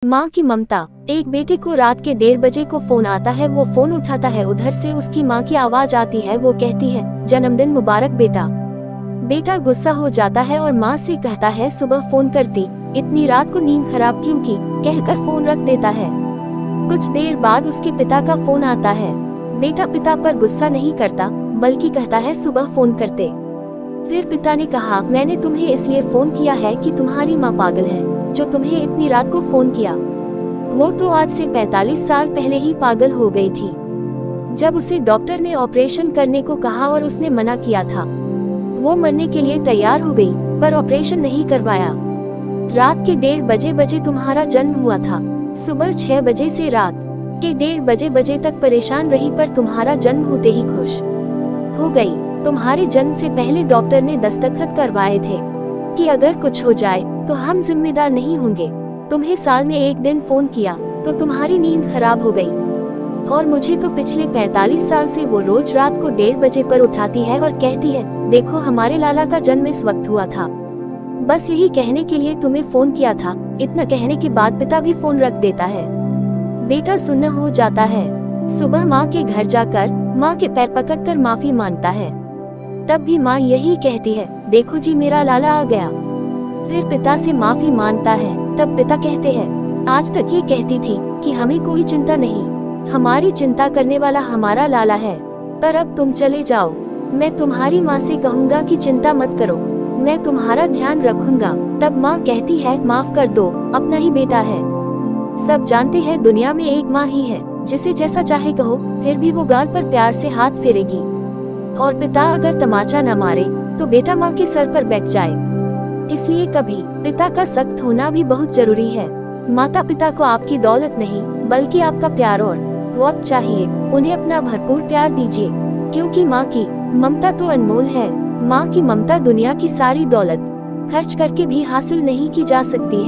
माँ की ममता। एक बेटे को रात के 1:30 बजे को फोन आता है, वो फोन उठाता है, उधर से उसकी माँ की आवाज आती है। वो कहती है, जन्मदिन मुबारक बेटा। बेटा गुस्सा हो जाता है और माँ से कहता है, सुबह फोन करती, इतनी रात को नींद खराब क्यों की, कहकर फोन रख देता है। कुछ देर बाद उसके पिता का फोन आता है। बेटा पिता पर गुस्सा नहीं करता, बल्कि कहता है, सुबह फोन करते। फिर पिता ने कहा, मैंने तुम्हें इसलिए फोन किया है कि तुम्हारी माँ पागल है, जो तुम्हें इतनी रात को फोन किया। वो तो आज से 45 साल पहले ही पागल हो गई थी, जब उसे डॉक्टर ने ऑपरेशन करने को कहा और उसने मना किया था। वो मरने के लिए तैयार हो गई, पर ऑपरेशन नहीं करवाया। रात के 1:30 बजे तुम्हारा जन्म हुआ था। सुबह 6 बजे से रात के 1:30 बजे तक परेशान रही, पर तुम्हारा जन्म होते ही खुश हो गई। तुम्हारे जन्म से पहले डॉक्टर ने दस्तखत करवाए थे कि अगर कुछ हो जाए तो हम जिम्मेदार नहीं होंगे। तुम्हें साल में एक दिन फोन किया तो तुम्हारी नींद खराब हो गई, और मुझे तो पिछले 45 साल से वो रोज रात को 1:30 बजे पर उठाती है और कहती है, देखो हमारे लाला का जन्म इस वक्त हुआ था। बस यही कहने के लिए तुम्हें फोन किया था। इतना कहने के बाद पिता भी फोन रख देता है। बेटा सुन्न हो जाता है। सुबह माँ के घर जाकर माँ के पैर पकड़कर माफी मांगता है। तब भी माँ यही कहती है, देखो जी मेरा लाला आ गया। फिर पिता से माफी मांगता है। तब पिता कहते हैं, आज तक ये कहती थी कि हमें कोई चिंता नहीं, हमारी चिंता करने वाला हमारा लाला है, पर अब तुम चले जाओ। मैं तुम्हारी माँ से कहूँगा कि चिंता मत करो, मैं तुम्हारा ध्यान रखूंगा। तब माँ कहती है, माफ कर दो, अपना ही बेटा है। सब जानते हैं दुनिया में एक माँ ही है, जिसे जैसा चाहे कहो, फिर भी वो गाल पर प्यार से हाथ फेरेगी। और पिता अगर तमाचा न मारे तो बेटा माँ के सर पर बैठ जाए। इसलिए कभी पिता का सख्त होना भी बहुत जरूरी है। माता पिता को आपकी दौलत नहीं, बल्कि आपका प्यार और वक्त चाहिए। उन्हें अपना भरपूर प्यार दीजिए, क्योंकि माँ की ममता तो अनमोल है। माँ की ममता दुनिया की सारी दौलत खर्च करके भी हासिल नहीं की जा सकती है।